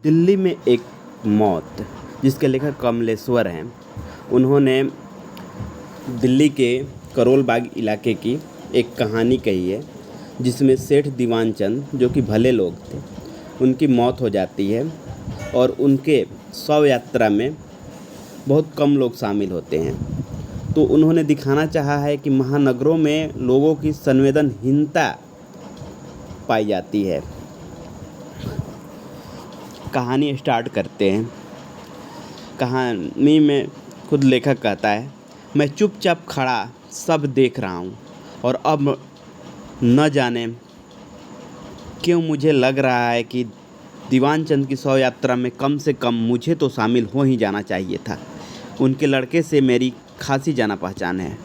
दिल्ली में एक मौत जिसके लेखक कमलेश्वर हैं। उन्होंने दिल्ली के करोल बाग इलाके की एक कहानी कही है जिसमें सेठ दीवान चंद जो कि भले लोग थे, उनकी मौत हो जाती है और उनके शव यात्रा में बहुत कम लोग शामिल होते हैं। तो उन्होंने दिखाना चाहा है कि महानगरों में लोगों की संवेदनहीनता पाई जाती है। कहानी स्टार्ट करते हैं। कहानी में खुद लेखक कहता है, मैं चुपचाप खड़ा सब देख रहा हूँ और अब न जाने क्यों मुझे लग रहा है कि दीवान चंद की शव यात्रा में कम से कम मुझे तो शामिल हो ही जाना चाहिए था। उनके लड़के से मेरी खासी जाना पहचान है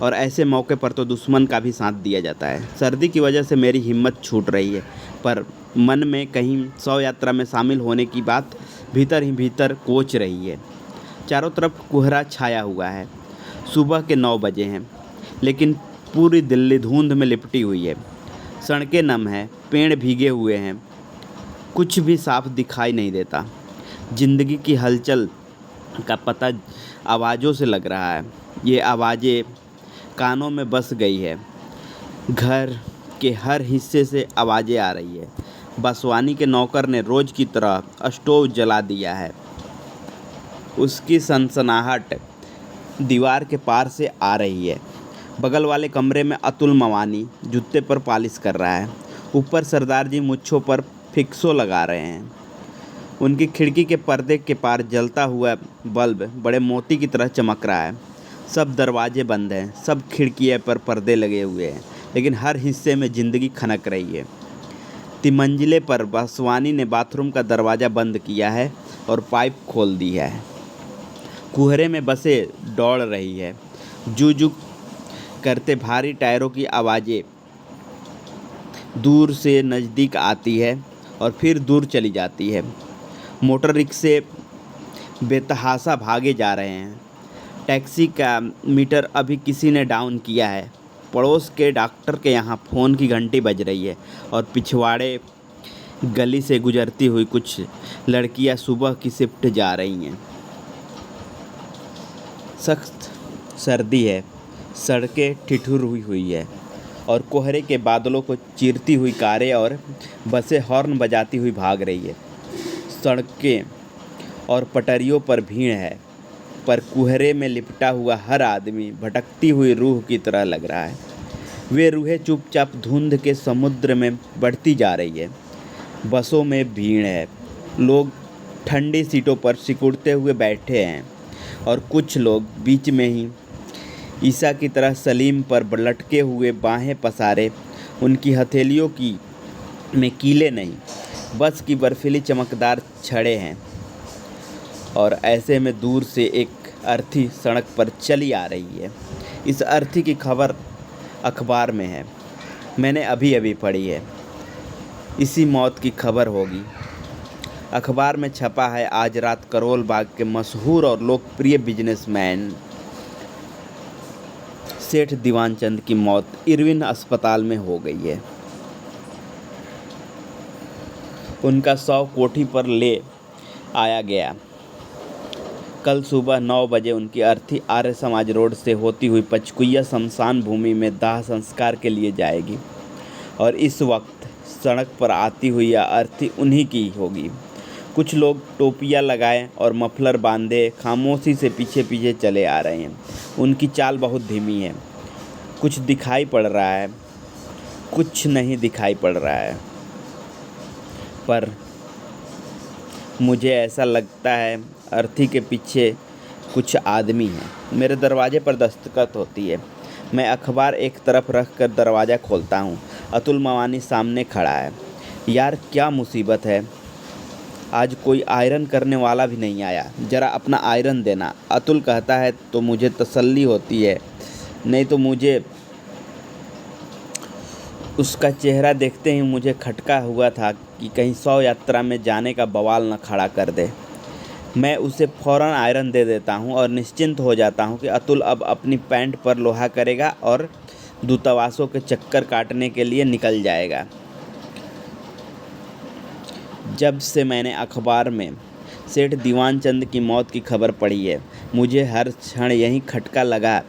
और ऐसे मौके पर तो दुश्मन का भी साथ दिया जाता है। सर्दी की वजह से मेरी हिम्मत छूट रही है, पर मन में कहीं शव यात्रा में शामिल होने की बात भीतर ही भीतर कोच रही है। चारों तरफ कोहरा छाया हुआ है। सुबह के 9 बजे हैं, लेकिन पूरी दिल्ली धुंध में लिपटी हुई है। सड़कें नम हैं, पेड़ भीगे हुए हैं, कुछ भी साफ दिखाई नहीं देता। जिंदगी की हलचल का पता आवाज़ों से लग रहा है। ये आवाज़ें कानों में बस गई है। घर के हर हिस्से से आवाज़ें आ रही है। बासवानी के नौकर ने रोज की तरह स्टोव जला दिया है। उसकी सनसनाहट दीवार के पार से आ रही है। बगल वाले कमरे में अतुल मवानी जूते पर पॉलिश कर रहा है। ऊपर सरदार जी मुच्छों पर फिक्सो लगा रहे हैं। उनकी खिड़की के पर्दे के पार जलता हुआ बल्ब बड़े मोती की तरह चमक रहा है। सब दरवाजे बंद हैं, सब खिड़कियों पर पर्दे लगे हुए हैं, लेकिन हर हिस्से में ज़िंदगी खनक रही है। तिमंजिले पर बासवानी ने बाथरूम का दरवाज़ा बंद किया है और पाइप खोल दी है। कुहरे में बसें दौड़ रही है। जू जू करते भारी टायरों की आवाज़ें दूर से नज़दीक आती है और फिर दूर चली जाती है। मोटर रिक्शे बेतहाशा भागे जा रहे हैं। टैक्सी का मीटर अभी किसी ने डाउन किया है। पड़ोस के डॉक्टर के यहाँ फ़ोन की घंटी बज रही है और पिछवाड़े गली से गुजरती हुई कुछ लड़कियाँ सुबह की शिफ्ट जा रही हैं। सख्त सर्दी है, सड़कें ठिठुर हुई है और कोहरे के बादलों को चीरती हुई कारें और बसें हॉर्न बजाती हुई भाग रही है। सड़कें और पटरियों पर भीड़ है, पर कुहरे में लिपटा हुआ हर आदमी भटकती हुई रूह की तरह लग रहा है। वे रूहें चुपचाप धुंध के समुद्र में बढ़ती जा रही है। बसों में भीड़ है। लोग ठंडी सीटों पर सिकुड़ते हुए बैठे हैं और कुछ लोग बीच में ही ईसा की तरह सलीम पर लटके हुए बाहें पसारे। उनकी हथेलियों की में कीले नहीं, बस की बर्फीली चमकदार छड़ें हैं और ऐसे में दूर से एक अर्थी सड़क पर चली आ रही है। इस अर्थी की खबर अखबार में है, मैंने अभी अभी पढ़ी है। इसी मौत की खबर होगी। अखबार में छपा है, आज रात करोल बाग के मशहूर और लोकप्रिय बिजनेसमैन सेठ दीवान चंद की मौत इरविन अस्पताल में हो गई है। उनका शव कोठी पर ले आया गया। कल सुबह 9 बजे उनकी अर्थी आर्य समाज रोड से होती हुई पचकुइया शमशान भूमि में दाह संस्कार के लिए जाएगी और इस वक्त सड़क पर आती हुई यह अर्थी उन्हीं की होगी। कुछ लोग टोपियां लगाए और मफलर बांधे खामोशी से पीछे पीछे चले आ रहे हैं। उनकी चाल बहुत धीमी है। कुछ दिखाई पड़ रहा है, कुछ नहीं दिखाई पड़ रहा है, पर मुझे ऐसा लगता है अर्थी के पीछे कुछ आदमी हैं। मेरे दरवाजे पर दस्तक होती है। मैं अखबार एक तरफ रख कर दरवाज़ा खोलता हूँ। अतुल मवानी सामने खड़ा है। यार क्या मुसीबत है, आज कोई आयरन करने वाला भी नहीं आया, ज़रा अपना आयरन देना। अतुल कहता है तो मुझे तसल्ली होती है, नहीं तो मुझे उसका चेहरा देखते ही मुझे खटका हुआ था कि कहीं शव यात्रा में जाने का बवाल न खड़ा कर दे। मैं उसे फ़ौरन आयरन दे देता हूँ और निश्चिंत हो जाता हूँ कि अतुल अब अपनी पैंट पर लोहा करेगा और दूतावासों के चक्कर काटने के लिए निकल जाएगा। जब से मैंने अखबार में सेठ दीवान चंद की मौत की खबर पढ़ी है, मुझे हर क्षण यही खटका लगा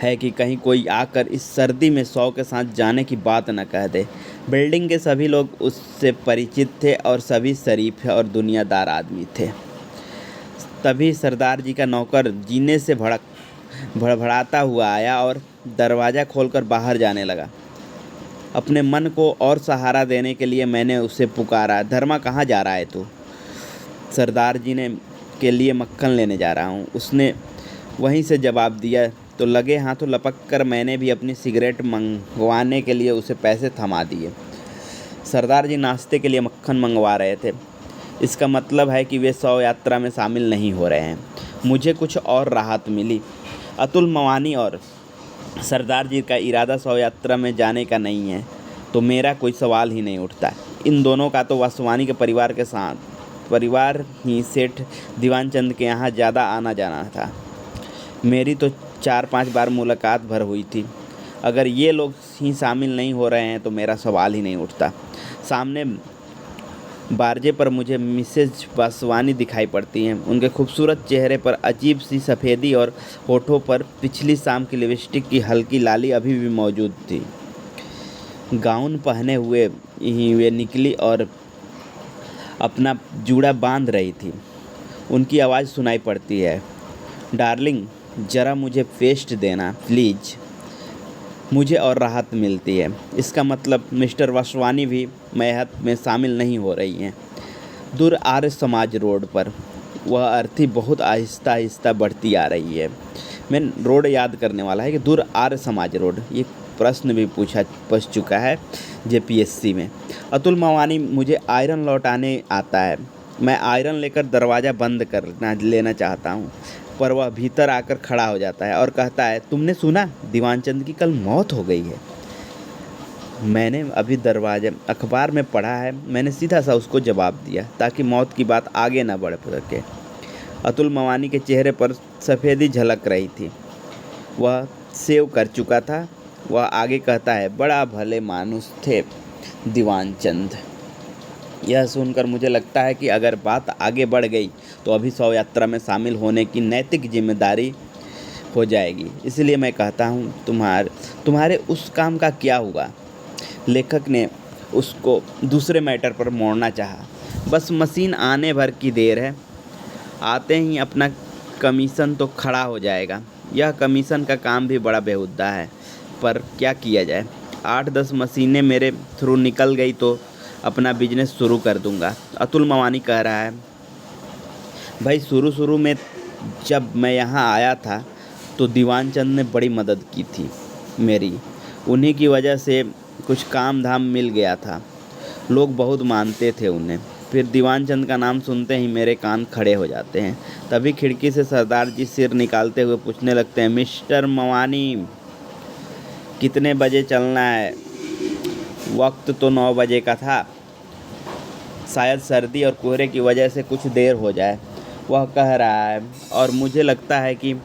है कि कहीं कोई आकर इस सर्दी में 100 के साथ जाने की बात न कह दे। बिल्डिंग के सभी लोग उससे परिचित थे और सभी शरीफ और दुनियादार आदमी थे। तभी सरदार जी का नौकर जीने से भड़बड़ाता हुआ आया और दरवाज़ा खोलकर बाहर जाने लगा। अपने मन को और सहारा देने के लिए मैंने उसे पुकारा, धर्मा कहाँ जा रहा है तू? सरदार जी ने के लिए मक्खन लेने जा रहा हूँ, उसने वहीं से जवाब दिया। तो लगे हाथों लपक कर मैंने भी अपनी सिगरेट मंगवाने के लिए उसे पैसे थमा दिए। सरदार जी नाश्ते के लिए मक्खन मंगवा रहे थे। इसका मतलब है कि वे 100 यात्रा में शामिल नहीं हो रहे हैं। मुझे कुछ और राहत मिली। अतुल मवानी और सरदार जी का इरादा 100 यात्रा में जाने का नहीं है तो मेरा कोई सवाल ही नहीं उठता। इन दोनों का तो वासवानी के परिवार ही सेठ दीवान चंद के यहाँ ज़्यादा आना जाना था। मेरी तो 4-5 बार मुलाकात भर हुई थी। अगर ये लोग ही शामिल नहीं हो रहे हैं तो मेरा सवाल ही नहीं उठता। सामने बारजे पर मुझे मिसेज वासवानी दिखाई पड़ती हैं। उनके खूबसूरत चेहरे पर अजीब सी सफ़ेदी और होठों पर पिछली शाम की लिपस्टिक की हल्की लाली अभी भी मौजूद थी। गाउन पहने हुए ही वे निकली और अपना जूड़ा बांध रही थी। उनकी आवाज़ सुनाई पड़ती है, डार्लिंग ज़रा मुझे पेस्ट देना प्लीज़। मुझे और राहत मिलती है। इसका मतलब मिस्टर वासवानी भी मैहत में शामिल नहीं हो रही हैं। दूर आर्य समाज रोड पर वह अर्थी बहुत आहिस्ता आहिस्ता बढ़ती आ रही है। मैं रोड याद करने वाला है कि दूर आर्य समाज रोड, ये प्रश्न भी पूछ चुका है JPSC में। अतुल मवानी मुझे आयरन लौटाने आता है। मैं आयरन लेकर दरवाज़ा बंद कर लेना चाहता हूँ, पर वह भीतर आकर खड़ा हो जाता है और कहता है, तुमने सुना दीवानचंद की कल मौत हो गई है? मैंने अभी अखबार में पढ़ा है, मैंने सीधा सा उसको जवाब दिया ताकि मौत की बात आगे ना बढ़ सके। अतुल मवानी के चेहरे पर सफ़ेदी झलक रही थी। वह सेव कर चुका था। वह आगे कहता है, बड़ा भले मानुस थे दीवानचंद। यह सुनकर मुझे लगता है कि अगर बात आगे बढ़ गई तो अभी 100 यात्रा में शामिल होने की नैतिक जिम्मेदारी हो जाएगी। इसलिए मैं कहता हूँ, तुम्हारे उस काम का क्या हुआ? लेखक ने उसको दूसरे मैटर पर मोड़ना चाहा। बस मशीन आने भर की देर है, आते ही अपना कमीशन तो खड़ा हो जाएगा। यह कमीशन का काम भी बड़ा बेहुदा है, पर क्या किया जाए। 8-10 मशीनें मेरे थ्रू निकल गई तो अपना बिजनेस शुरू कर दूंगा। अतुल मवानी कह रहा है, भाई शुरू में जब मैं यहाँ आया था तो दीवानचंद ने बड़ी मदद की थी मेरी। उन्हीं की वजह से कुछ काम धाम मिल गया था। लोग बहुत मानते थे उन्हें। फिर दीवानचंद का नाम सुनते ही मेरे कान खड़े हो जाते हैं। तभी खिड़की से सरदार जी सिर निकालते हुए पूछने लगते हैं, मिस्टर मवानी कितने बजे चलना है? वक्त तो 9 बजे का था, शायद सर्दी और कोहरे की वजह से कुछ देर हो जाए, वह कह रहा है। और मुझे लगता है कि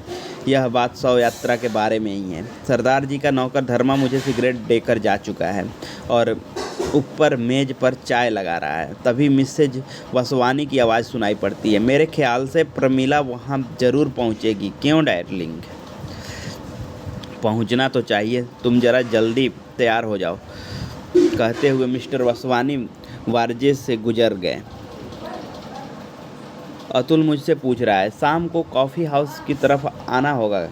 यह बात 100 यात्रा के बारे में ही है। सरदार जी का नौकर धर्मा मुझे सिगरेट देकर जा चुका है और ऊपर मेज़ पर चाय लगा रहा है। तभी मिसेज वासवानी की आवाज़ सुनाई पड़ती है, मेरे ख्याल से प्रमिला वहाँ ज़रूर पहुँचेगी। क्यों डार्लिंग? पहुँचना तो चाहिए, तुम ज़रा जल्दी तैयार हो जाओ। कहते हुए मिस्टर वासवानी वारजे से गुजर गए। अतुल मुझसे पूछ रहा है, शाम को कॉफ़ी हाउस की तरफ आना होगा?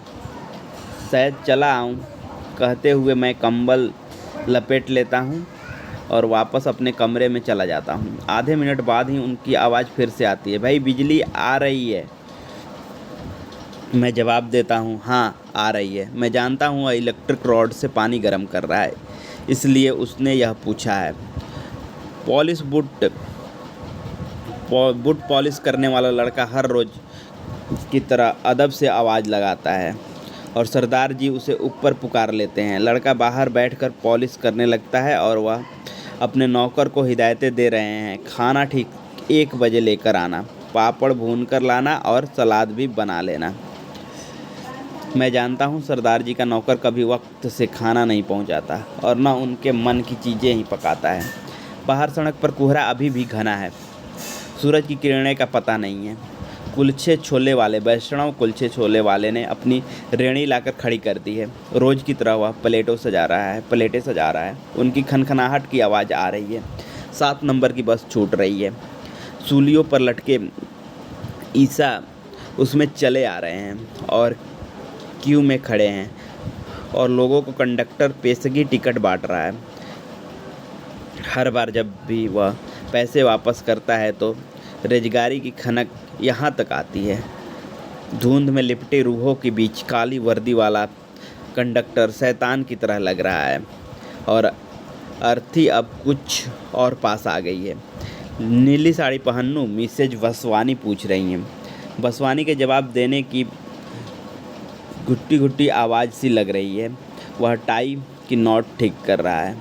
शायद चला आऊँ। कहते हुए मैं कंबल लपेट लेता हूँ और वापस अपने कमरे में चला जाता हूँ। आधे मिनट बाद ही उनकी आवाज़ फिर से आती है, भाई बिजली आ रही है? मैं जवाब देता हूँ, हाँ आ रही है। मैं जानता हूँ वह इलेक्ट्रिक रॉड से पानी गर्म कर रहा है, इसलिए उसने यह पूछा है। पॉलिश बूट पॉलिश करने वाला लड़का हर रोज़ की तरह अदब से आवाज़ लगाता है और सरदार जी उसे ऊपर पुकार लेते हैं। लड़का बाहर बैठकर पॉलिश करने लगता है और वह अपने नौकर को हिदायतें दे रहे हैं, खाना ठीक 1 बजे लेकर आना, पापड़ भून कर लाना और सलाद भी बना लेना। मैं जानता हूँ सरदार जी का नौकर कभी वक्त से खाना नहीं पहुँचाता और न उनके मन की चीज़ें ही पकाता है। बाहर सड़क पर कोहरा अभी भी घना है। सूरज की किरणें का पता नहीं है। कुलचे छोले वाले, वैष्णव कुलचे छोले वाले ने अपनी रेहड़ी लाकर खड़ी कर दी है। रोज़ की तरह वह प्लेटें सजा रहा है। उनकी खनखनाहट की आवाज़ आ रही है। 7 नंबर की बस छूट रही है। सूलियों पर लटके ईसा उसमें चले आ रहे हैं और क्यू में खड़े हैं और लोगों को कंडक्टर पेशगी टिकट बांट रहा है। हर बार जब भी वह पैसे वापस करता है तो रेजगारी की खनक यहाँ तक आती है। धुंध में लिपटे रूहों के बीच काली वर्दी वाला कंडक्टर शैतान की तरह लग रहा है और अर्थी अब कुछ और पास आ गई है। नीली साड़ी पहनूं, मिसेज वसवानी पूछ रही हैं। वसवानी के जवाब देने की घुट्टी घुट्टी आवाज़ सी लग रही है। वह टाई की नॉट ठीक कर रहा है।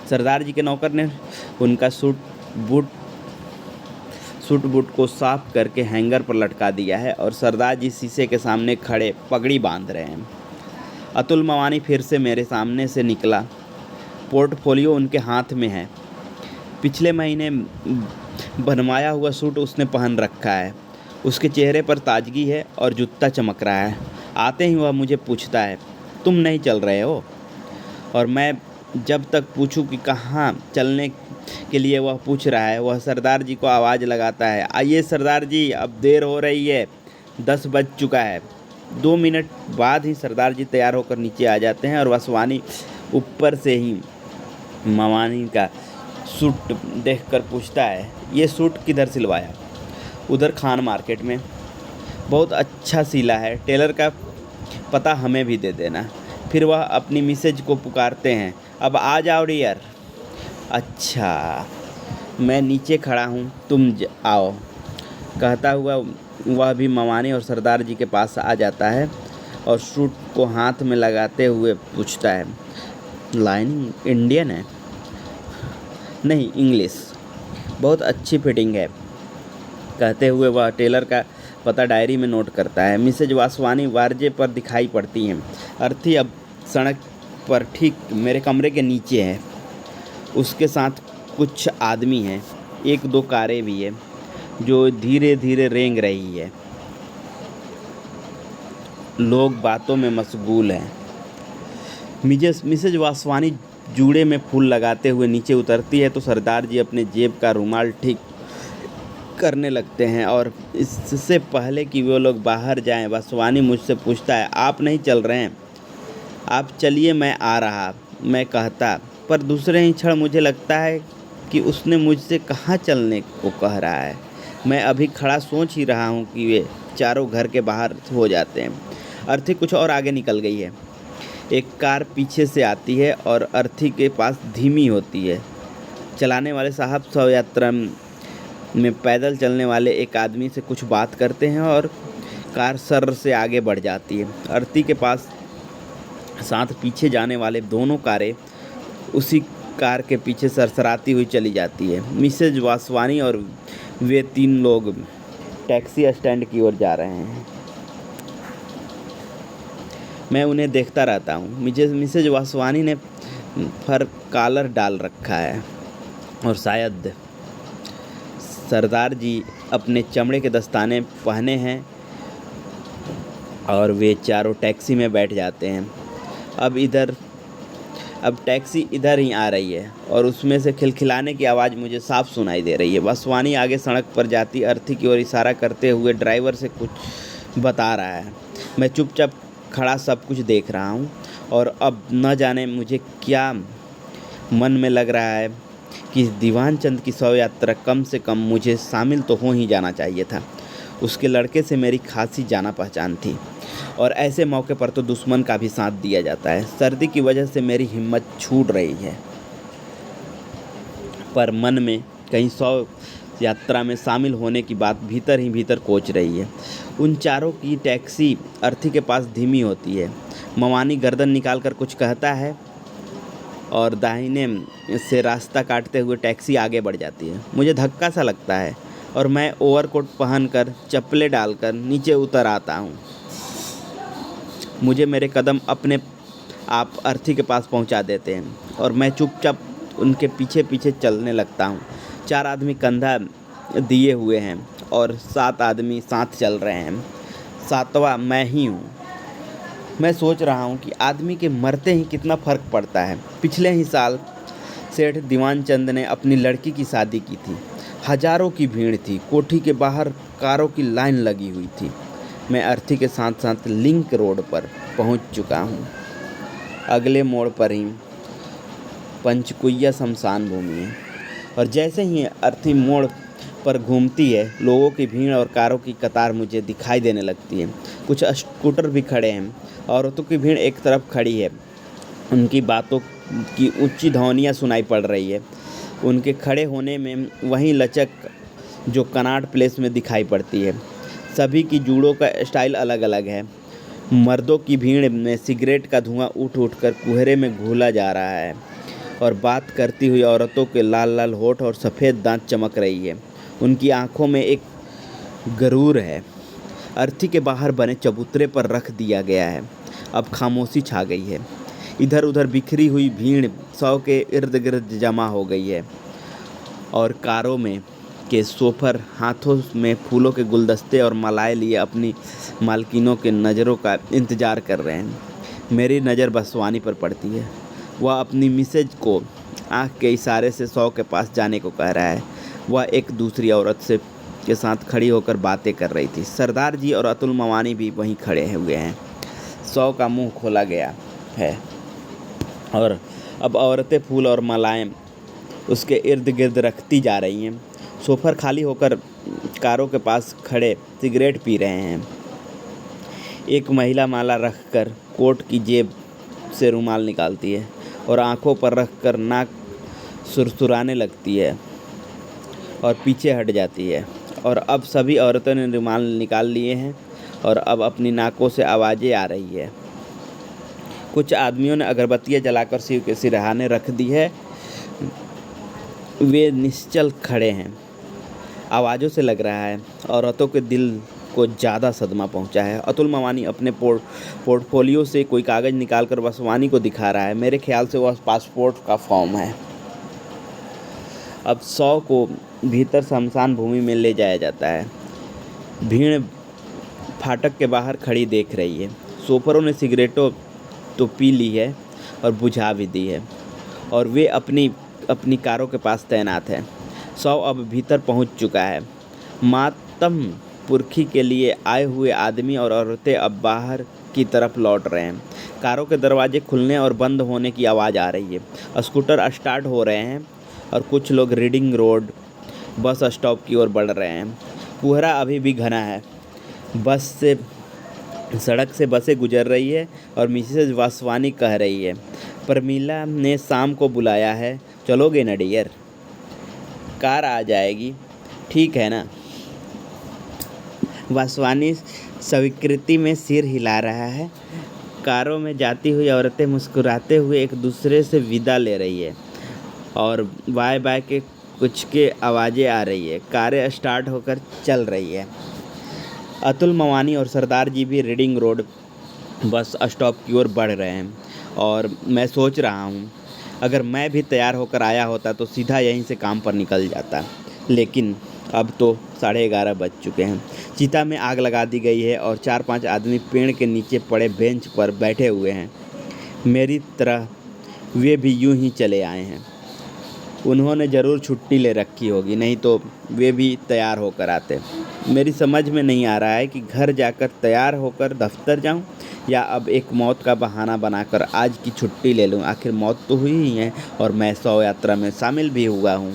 सरदार जी के नौकर ने उनका सूट बूट को साफ करके हैंगर पर लटका दिया है और सरदार जी शीशे के सामने खड़े पगड़ी बांध रहे हैं। अतुल मवानी फिर से मेरे सामने से निकला। पोर्टफोलियो उनके हाथ में है। पिछले महीने बनवाया हुआ सूट उसने पहन रखा है। उसके चेहरे पर ताजगी है और जूता चमक रहा है। आते ही वह मुझे पूछता है, तुम नहीं चल रहे हो? और मैं जब तक पूछूं कि कहाँ चलने के लिए वह पूछ रहा है, वह सरदार जी को आवाज़ लगाता है, आइए सरदार जी, अब देर हो रही है, 10 बज चुका है। 2 मिनट बाद ही सरदार जी तैयार होकर नीचे आ जाते हैं और वसवानी ऊपर से ही मवानी का सूट देखकर पूछता है, ये सूट किधर सिलवाया? उधर खान मार्केट में। बहुत अच्छा सिला है, टेलर का पता हमें भी दे देना। फिर वह अपनी मिसेज को पुकारते हैं, अब आ जाओ डियर। अच्छा, मैं नीचे खड़ा हूँ, तुम आओ, कहता हुआ वह भी मवानी और सरदार जी के पास आ जाता है और सूट को हाथ में लगाते हुए पूछता है, लाइनिंग इंडियन है? नहीं, इंग्लिश। बहुत अच्छी फिटिंग है, कहते हुए वह टेलर का पता डायरी में नोट करता है। मिसेज वासवानी वारजे पर दिखाई पड़ती हैं। अर्थी अब सड़क पर ठीक मेरे कमरे के नीचे है। उसके साथ कुछ आदमी हैं, 1-2 कारें भी है जो धीरे धीरे रेंग रही है। लोग बातों में मशगूल हैं। मिसेज वासवानी जूड़े में फूल लगाते हुए नीचे उतरती है तो सरदार जी अपने जेब का रुमाल ठीक करने लगते हैं और इससे पहले कि वो लोग बाहर जाएं, वासवानी मुझसे पूछता है, आप नहीं चल रहे हैं? आप चलिए, मैं आ रहा, मैं कहता, पर दूसरे ही क्षण मुझे लगता है कि उसने मुझसे कहाँ चलने को कह रहा है। मैं अभी खड़ा सोच ही रहा हूँ कि वे चारों घर के बाहर हो जाते हैं। अर्थी कुछ और आगे निकल गई है। एक कार पीछे से आती है और अर्थी के पास धीमी होती है। चलाने वाले साहब शव यात्रा में पैदल चलने वाले एक आदमी से कुछ बात करते हैं और कार सर से आगे बढ़ जाती है। अर्थी के पास साथ पीछे जाने वाले दोनों कारें उसी कार के पीछे सरसराती हुई चली जाती है। मिसेज वासवानी और वे 3 लोग टैक्सी स्टैंड की ओर जा रहे हैं। मैं उन्हें देखता रहता हूँ। मिसेज वासवानी ने फर कॉलर डाल रखा है और शायद सरदार जी अपने चमड़े के दस्ताने पहने हैं और वे चारों टैक्सी में बैठ जाते हैं। अब टैक्सी इधर ही आ रही है और उसमें से खिलखिलाने की आवाज़ मुझे साफ सुनाई दे रही है। वासवानी आगे सड़क पर जाती अर्थी की ओर इशारा करते हुए ड्राइवर से कुछ बता रहा है। मैं चुपचाप खड़ा सब कुछ देख रहा हूँ और अब न जाने मुझे क्या मन में लग रहा है कि दीवान चंद की शव यात्रा कम से कम मुझे शामिल तो हो ही जाना चाहिए था। उसके लड़के से मेरी खासी जाना पहचान थी और ऐसे मौके पर तो दुश्मन का भी साथ दिया जाता है। सर्दी की वजह से मेरी हिम्मत छूट रही है, पर मन में कहीं शव यात्रा में शामिल होने की बात भीतर ही भीतर कोच रही है। उन चारों की टैक्सी अर्थी के पास धीमी होती है। मवानी गर्दन निकालकर कुछ कहता है और दाहिने से रास्ता काटते हुए टैक्सी आगे बढ़ जाती है। मुझे धक्का सा लगता है और मैं ओवरकोट पहनकर चप्पलें डालकर नीचे उतर आता हूँ। मुझे मेरे कदम अपने आप अर्थी के पास पहुँचा देते हैं और मैं चुपचाप उनके पीछे पीछे चलने लगता हूँ। 4 आदमी कंधा दिए हुए हैं और 7 आदमी साथ चल रहे हैं। 7वां मैं ही हूँ। मैं सोच रहा हूँ कि आदमी के मरते ही कितना फ़र्क पड़ता है। पिछले ही साल सेठ दीवान चंद ने अपनी लड़की की शादी की थी। हज़ारों की भीड़ थी। कोठी के बाहर कारों की लाइन लगी हुई थी। मैं अर्थी के साथ साथ लिंक रोड पर पहुँच चुका हूँ। अगले मोड़ पर ही पंचकुइया शमशान भूमि है और जैसे ही अर्थी मोड़ पर घूमती है, लोगों की भीड़ और कारों की कतार मुझे दिखाई देने लगती है। कुछ स्कूटर भी खड़े हैं। औरतों की भीड़ एक तरफ खड़ी है। उनकी बातों की ऊंची ध्वनियाँ सुनाई पड़ रही है। उनके खड़े होने में वही लचक जो कनॉट प्लेस में दिखाई पड़ती है। सभी की जूड़ों का स्टाइल अलग अलग है। मर्दों की भीड़ में सिगरेट का धुआं उठ उठकर कुहरे में घुला जा रहा है और बात करती हुई औरतों के लाल लाल होठ और सफ़ेद दांत चमक रही है। उनकी आंखों में एक गरूर है। अर्थी के बाहर बने चबूतरे पर रख दिया गया है। अब खामोशी छा गई है। इधर उधर बिखरी हुई भीड़ 100 के इर्द गिर्द जमा हो गई है और कारों में के शोफर हाथों में फूलों के गुलदस्ते और मालाएं लिए अपनी मालकिनों के नज़रों का इंतज़ार कर रहे हैं। मेरी नज़र बसवानी पर पड़ती है। वह अपनी मिसेज को आँख के इशारे से 100 के पास जाने को कह रहा है। वह एक दूसरी औरत से के साथ खड़ी होकर बातें कर रही थी। सरदार जी और अतुल मवानी भी वहीं खड़े हुए हैं। 100 का मुंह खोला गया है और अब औरतें फूल और मालाएं उसके इर्द गिर्द रखती जा रही हैं। सोफर खाली होकर कारों के पास खड़े सिगरेट पी रहे हैं। एक महिला माला रखकर कोट की जेब से रुमाल निकालती है और आंखों पर रखकर नाक सुरसुराने लगती है और पीछे हट जाती है। और अब सभी औरतों ने रुमाल निकाल लिए हैं और अब अपनी नाकों से आवाज़ें आ रही है। कुछ आदमियों ने अगरबत्तियाँ जलाकर शिव के सिरहाने रख दी है। वे निश्चल खड़े हैं। आवाज़ों से लग रहा है औरतों के दिल को ज़्यादा सदमा पहुंचा है। अतुल मवानी अपने पोर्टफोलियो से कोई कागज़ निकालकर बसवानी को दिखा रहा है। मेरे ख्याल से वह पासपोर्ट का फॉर्म है। अब 100 को भीतर शमशान भूमि में ले जाया जाता है। भीड़ फाटक के बाहर खड़ी देख रही है। सोफरों ने सिगरेटों तो पी ली है और बुझा भी दी है और वे अपनी अपनी कारों के पास तैनात है। 100 अब भीतर पहुंच चुका है। मातम पुरखी के लिए आए हुए आदमी और औरतें अब बाहर की तरफ लौट रहे हैं। कारों के दरवाजे खुलने और बंद होने की आवाज़ आ रही है। स्कूटर स्टार्ट हो रहे हैं और कुछ लोग रीडिंग रोड बस स्टॉप की ओर बढ़ रहे हैं। कोहरा अभी भी घना है। सड़क से बसें गुजर रही है और मिसेज वासवानी कह रही है, प्रमीला ने शाम को बुलाया है, चलोगे ना डियर? कार आ जाएगी, ठीक है ना? वासवानी स्वीकृति में सिर हिला रहा है। कारों में जाती हुई औरतें मुस्कुराते हुए एक दूसरे से विदा ले रही है और बाय बाय के कुछ के आवाज़ें आ रही है। कारें स्टार्ट होकर चल रही है। अतुल मवानी और सरदार जी भी रीडिंग रोड बस स्टॉप की ओर बढ़ रहे हैं और मैं सोच रहा हूँ अगर मैं भी तैयार होकर आया होता तो सीधा यहीं से काम पर निकल जाता। लेकिन अब तो 11:30 बज चुके हैं। चिता में आग लगा दी गई है और 4-5 आदमी पेड़ के नीचे पड़े बेंच पर बैठे हुए हैं। मेरी तरह वे भी यूं ही चले आए हैं। उन्होंने ज़रूर छुट्टी ले रखी होगी, नहीं तो वे भी तैयार होकर आते। मेरी समझ में नहीं आ रहा है कि घर जाकर तैयार होकर दफ्तर जाऊं या अब एक मौत का बहाना बनाकर आज की छुट्टी ले लूं। आखिर मौत तो हुई ही है और मैं 100 यात्रा में शामिल भी हुआ हूं।